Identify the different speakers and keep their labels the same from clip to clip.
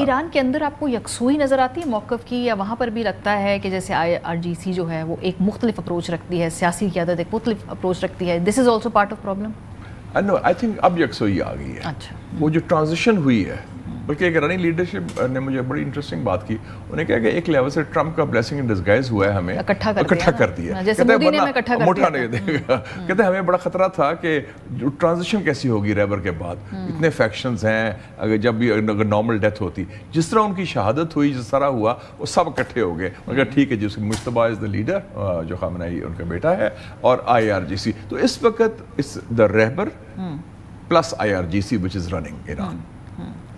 Speaker 1: ایران کے اندر آپ کو یکسوئی نظر آتی ہے موقف کی، یا وہاں پر بھی لگتا ہے کہ جیسے IRGC جو ہے وہ ایک مختلف اپروچ رکھتی ہے، سیاسی قیادت ایک مختلف اپروچ رکھتی ہے، this is also part of problem?
Speaker 2: No I think اب یکسوئی آ گئی ہے.
Speaker 1: اچھا،
Speaker 2: وہ جو ٹرانزیشن ہوئی ہے، بلکہ ایک رننگ لیڈرشپ نے مجھے بڑی انٹرسٹنگ بات کی. انہوں نے کہا کہ ایک لیول سے ٹرمپ کا بلیسنگ ان ڈسگائز ہوا ہے، ہمیں اکٹھا کر دیا.
Speaker 1: جیسے مودی نے ہمیں اکٹھا کر دیا،
Speaker 2: موٹا نہیں دے گا. کہتے ہیں ہمیں بڑا خطرہ تھا کہ جو ٹرانزیشن کیسی ہوگی ریبر کے بعد، اتنے فیکشنز ہیں، اگر جب بھی اگر نارمل ڈیتھ ہوتی، جس طرح ان کی شہادت ہوئی، جس طرح ہوا، وہ سب اکٹھے ہو گئے. مگر ٹھیک ہے جی، مجتبیٰ از دا لیڈر، جو خامنہئی ان کا بیٹا ہے، اور IRGC. تو اس وقت اس دا رہبر plus IRGC which is running Iran.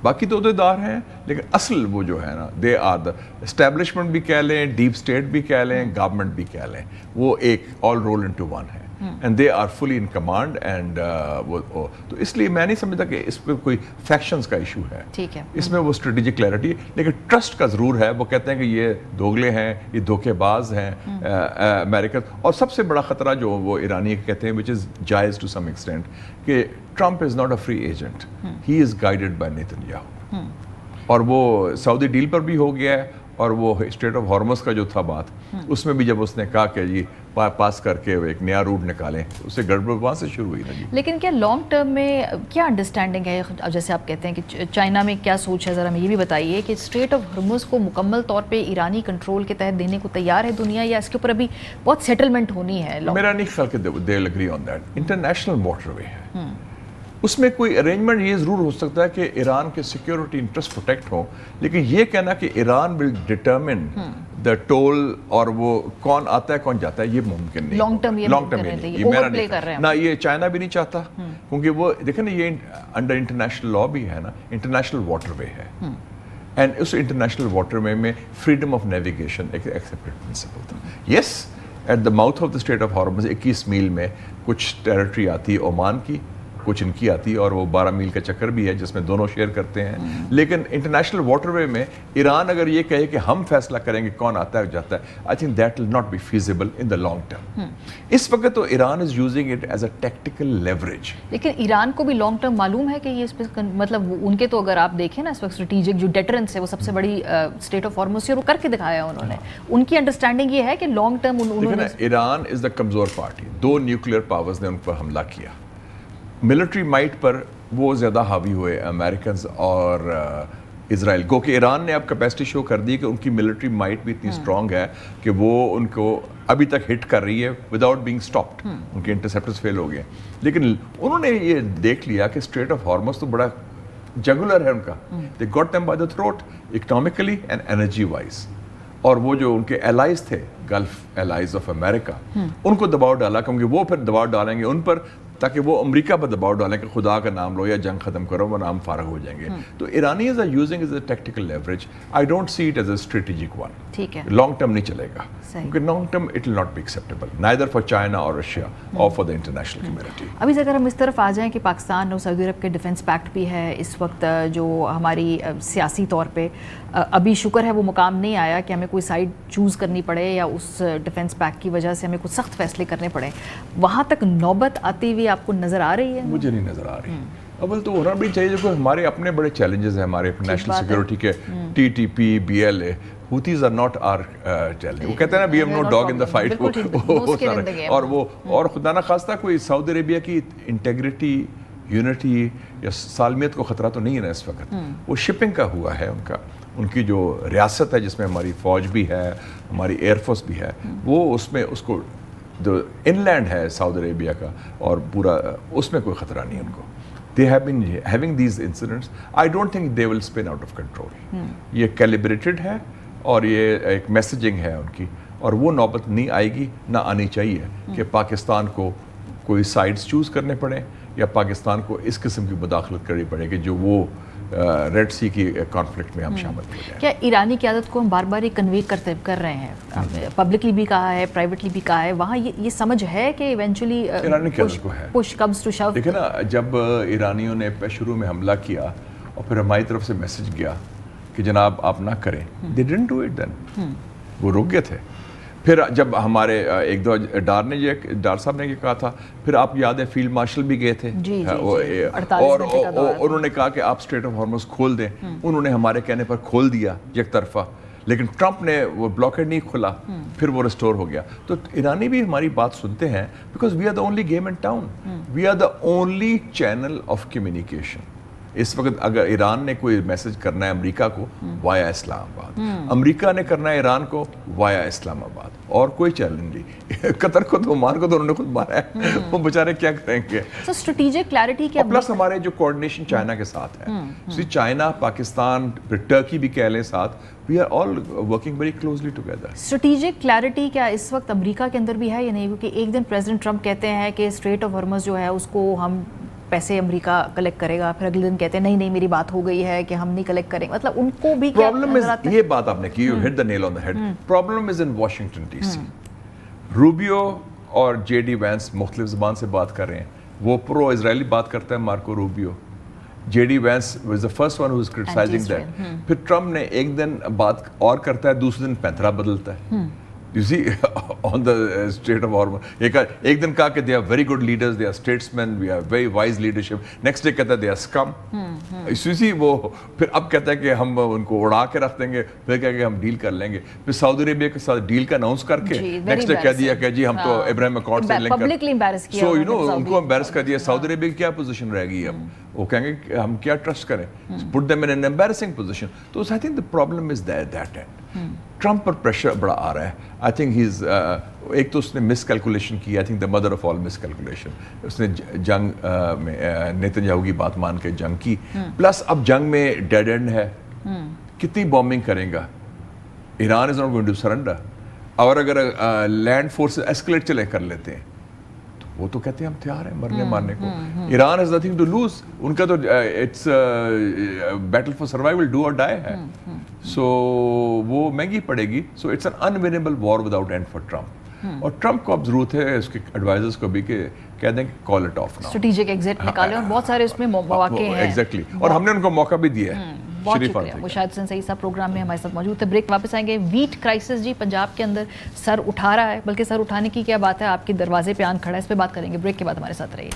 Speaker 2: باقی تو عہدیدار ہیں، لیکن اصل وہ جو ہے نا، دے آر دا اسٹیبلشمنٹ بھی کہہ لیں، ڈیپ اسٹیٹ بھی کہہ لیں، گورنمنٹ بھی کہہ لیں، وہ ایک آل رول انٹو ون ہے. And they are fully in command. And تو اس لیے میں نہیں سمجھتا کہ اس پہ کوئی فیکشنز کا ایشو ہے.
Speaker 1: ٹھیک ہے،
Speaker 2: اس میں وہ اسٹریٹجک کلیئرٹی ہے، لیکن ٹرسٹ کا ضرور ہے. وہ کہتے ہیں کہ یہ دوگلے ہیں، یہ دھوکے باز ہیں امریکن. اور سب سے بڑا خطرہ جو وہ ایرانی کہتے ہیں، وچ از جائز ٹو سم ایکسٹینٹ، کہ Trump is not a free agent, he is guided by Nitin Yahoo. اور وہ سعودی ڈیل پر بھی ہو گیا ہے، اور وہ اسٹریٹ آف ہارمز کا جو تھا بات، اس میں بھی جب اس نے کہا کہ جی پاس کر کے ایک نیا روٹ نکالیں، اسے گڑبڑ وہاں سے شروع ہوئی نا جی.
Speaker 1: لیکن کیا لانگ ٹرم میں کیا انڈرسٹینڈنگ ہے؟ جیسے آپ کہتے ہیں کہ چائنا میں کیا سوچ ہے، ذرا ہمیں یہ بھی بتائیے کہ اسٹریٹ آف ہارمز کو مکمل طور پہ ایرانی کنٹرول کے تحت دینے کو تیار ہے دنیا، یا اس کے اوپر ابھی بہت سیٹلمنٹ ہونی ہے؟
Speaker 2: میرا نہیں خیال کہ they will agree on that. International waterway ہے، اس میں کوئی ارینجمنٹ یہ ضرور ہو سکتا ہے کہ ایران کے سیکیورٹی انٹرسٹ پروٹیکٹ ہوں، لیکن یہ کہنا کہ ایران ول ڈٹرمن دا ٹول اور وہ کون آتا ہے کون جاتا ہے، یہ ممکن نہیں.
Speaker 1: لانگ ٹرم
Speaker 2: یہ میرا نہیں نہ، یہ چائنا بھی نہیں چاہتا، کیونکہ وہ دیکھیں نا، یہ انڈر انٹرنیشنل لا بھی ہے نا، انٹرنیشنل واٹر وے ہے. اینڈ اس انٹرنیشنل واٹر وے میں فریڈم آف نیویگیشن ایک ایکسیپٹڈ پرنسپل تھا. Yes, at the mouth of the strait of Hormuz 21 mile میں کچھ ٹیریٹری آتی ہے عمان کی، کچھ ان کی آتی ہے، اور وہ 12 میل کا چکر بھی ہے جس میں دونوں شیئر کرتے ہیں. لیکن انٹرنیشنل واٹر وے میں ایران اگر یہ کہے کہ ہم فیصلہ کریں گے کون آتا ہے جاتا ہے، I think that will not be feasible in the long term. اس وقت تو Iran is using it as a tactical leverage.
Speaker 1: لیکن ایران کو بھی لانگ ٹرم معلوم ہے کہ یہ اس پہ مطلب ان کے تو اگر آپ دیکھیں نا اس وقت اسٹریٹجک جو ڈیٹرنس ہے وہ سب سے بڑی اسٹیٹ آف ہارمز سے وہ کر کے دکھایا انہوں نے. ان کی انڈرسٹینڈنگ یہ ہے کہ لانگ ٹرم انہوں نے،
Speaker 2: ایران از دا کمزور پارٹی. 2 نیوکلیئر پاورز نے ان پر حملہ کیا. ملٹری مائٹ پر وہ زیادہ حاوی ہوئے امریکنز اور اسرائیل. گو کہ ایران نے اب کیپیسٹی شو کر دی کہ ان کی ملٹری مائٹ بھی اتنی اسٹرانگ ہے کہ وہ ان کو ابھی تک ہٹ کر رہی ہے وداؤٹ بینگ اسٹاپڈ. ان کے انٹرسیپٹرز فیل ہو گئے. لیکن انہوں نے یہ دیکھ لیا کہ اسٹریٹ آف ہارمز تو بڑا جگولر ہے ان کا. They got them by the throat economically and energy wise. اور وہ جو ان کے الائز تھے، گلف الائز آف امریکہ، ان کو دباؤ ڈالا، کیونکہ وہ پھر دباؤ ڈالیں گے ان پر تاکہ وہ امریکہ پر دباؤ ڈالیں کہ خدا کا نام لو یا جنگ ختم کرو، وہ نام فارغ ہو جائیں گے. تو Iranis are using as a tactical leverage. I don't see it as a strategic one.
Speaker 1: ٹھیک ہے،
Speaker 2: لانگ ٹرم نہیں چلے گا، کیونکہ long term it will not be acceptable neither for China اور رشیا اور فار دا انٹرنیشنل کمیونٹی.
Speaker 1: ابھی اگر ہم اس طرف آ جائیں کہ پاکستان اور سعودی عرب کے ڈیفنس پیکٹ بھی ہے اس وقت، جو ہماری سیاسی طور پہ ابھی شکر ہے وہ مقام نہیں آیا کہ ہمیں کوئی سائڈ چوز کرنی پڑے یا اس ڈیفنس پیکٹ کی وجہ سے ہمیں کچھ سخت فیصلے کرنے پڑے. وہاں تک نوبت آتی ہوئی آپ کو نظر آ رہی ہے؟
Speaker 2: مجھے نہیں نظر آ رہی. اول تو ہونا بھی چاہیے، جو ہمارے اپنے بڑے چیلنجز ہیں ہمارے نیشنل سیکورٹی کے. TTP BLA Houthis are not our challenge. وہ کہتے ہیں نا we have no dog in the fight. اور خدا نخواستہ کوئی سعودی عربیہ کی انٹیگریٹی، یونٹی یا سالمیت کو خطرہ تو نہیں ہے نا اس وقت. وہ شپنگ کا ہوا ہے ان کی جو ریاست ہے جس میں ہماری فوج بھی ہے، ہماری ایئر فورس بھی ہے، وہ اس میں اس کو جو ان لینڈ ہے سعودی عربیہ کا اور پورا، اس میں کوئی خطرہ نہیں ان کو. They have been having these incidents. I don't think they will spin out of control. یہ calibrated ہے اور یہ ایک میسیجنگ ہے ان کی، اور وہ نوبت نہیں آئے گی، نہ آنی چاہیے کہ پاکستان کو کوئی سائڈز چوز کرنے پڑیں یا پاکستان کو اس قسم کی مداخلت کرنی پڑے کہ جو وہ ریڈ سی کی کانفلکٹ میں ہم شامل ہو جائیں.
Speaker 1: کیا ایرانی قیادت کو ہم بار بار یہ کنوے کر رہے ہیں، پبلکلی بھی کہا ہے، پرائیویٹلی بھی کہا ہے، وہاں یہ سمجھ ہے کہ ایونچولی
Speaker 2: ایرانی قیادت کو ہے،
Speaker 1: پش کمز ٹو شو؟
Speaker 2: دیکھیں نا، جب ایرانیوں نے شروع میں حملہ کیا اور پھر ہماری طرف سے میسج گیا کہ جناب آپ نہ کریں، they didn't do it then. وہ رک گئے تھے. پھر جب ہمارے ایک دو ڈار صاحب نے یہ کہا تھا، پھر آپ یاد ہے فیلڈ مارشل بھی گئے تھے اور انہوں نے کہا کہ آپ اسٹریٹ آف ہارمز کھول دیں، انہوں نے ہمارے کہنے پر کھول دیا یک طرفہ، لیکن ٹرمپ نے وہ بلاکیڈ نہیں کھلا، پھر وہ ریسٹور ہو گیا. تو ایرانی بھی ہماری بات سنتے ہیں because we are the only game in town, we are the only channel of communication. اس وقت اگر ایران نے کوئی میسج کرنا ہے امریکہ کو وایا اسلام آباد، امریکہ نے کرنا ہے ایران کو وایا اسلام آباد، اور کوئی چیلنج نہیں. قطر کو تو عمان کو تو انہوں نے خود مارا ہے، وہ بیچارے کیا کریں گے.
Speaker 1: اسٹریٹجک کلیئرٹی کیا،
Speaker 2: پلس ہمارے جو کوآرڈینیشن چائنا کے ساتھ ہے، چائنا، پاکستان، پھر ٹرکی بھی کہہ لیں ساتھ، we are all working very closely together.
Speaker 1: Strategic clarity کیا اس وقت امریکہ کے اندر بھی ہے یا نہیں؟ کیونکہ ایک دن پریزیڈنٹ ٹرمپ کہتے ہیں کہ اسٹریٹ آف ہارمز جو ہے اس کو ہم پیسے امریکہ کلیکٹ کرے گا، پھر اگلے دن کہتے ہیں نہیں میری بات ہو گئی ہے کہ ہم نہیں کلیکٹ کریں گے. مطلب ان کو بھی
Speaker 2: پرابلم یہ بات آپ نے کی، you hit the nail on the head. Problem is in Washington DC. Rubio اور جے ڈی وینس مختلف زبان سے بات کر رہے ہیں. وہ پرو اسرائیلی بات کرتا ہے Marco Rubio, J D Vance was the first one who was criticizing that. پھر ٹرمپ نے ایک دن بات اور کرتا ہے، دوسرے دن پینترا بدلتا ہے. You see, on the Strait of Hormuz, ایک دن کہا کہ they are very good leaders, they are statesmen, we have very wise leadership. Next day کہتا ہے they are scum. You see, وہ پھر اب کہتا ہے کہ ہم ان کو اڑا کے رکھ دیں گے، پھر کہا کہ ہم ڈیل کر لیں گے. پھر سعودی عربیہ کے ساتھ ڈیل کا اناؤنس کر کے نیکسٹ ڈے کہہ دیا کہ جی ہم تو ابراہیم اکارڈ سے لنک کر. سو یو نو ان کو امبیرس کر دیا. سعودی عربیہ کی کیا پوزیشن رہ گئی اب؟ وہ کہیں گے کہ ہم کیا ٹرسٹ کریں. Put them in an embarrassing position. So I think the problem is that end. Trump per pressure بڑا آ رہا ہے. آئی تھنک ہی از ایک تو اس نے مس کیلکولیشن کی، I think the mother of all miscalculation. اس نے جنگ میں نیتن یاہو کی بات مان کے جنگ کی، پلس اب جنگ میں ڈیڈ اینڈ ہے. کتنی بامبنگ کرے گا؟ Iran is not going to surrender. اور اگر لینڈ فورسز ایسکلیٹ چلے کر لیتے ہیں تو وہ تو کہتے ہیں ہم تیار ہیں مرنے مارنے کو. Iran has nothing to lose. ان کا تو it's battle for survival, do or die ہے. سو وہ مہنگی پڑے گی. So it's an unwinnable war without end for Trump. اور ٹرمپ کو اب ضرورت ہے اس کے ایڈوائزرز کو بھی کہ کہہ دیں کہ call it off now,
Speaker 1: strategic exit نکالیں. اور بہت سارے اس میں مواقع ہیں
Speaker 2: ایگزیکٹلی، اور ہم نے ان کو موقع بھی دیا ہے.
Speaker 1: بہت شکریہ. مشاہد حسین سعید صاحب پروگرام میں ہمارے ساتھ موجود تھے. بریک واپس آئیں گے. ویٹ کرائسس جی پنجاب کے اندر سر اٹھا رہا ہے، بلکہ سر اٹھانے کی کیا بات ہے، آپ کے دروازے پہ آن کھڑا ہے، اس پہ بات کریں گے. بریک کے بعد ہمارے ساتھ رہیے.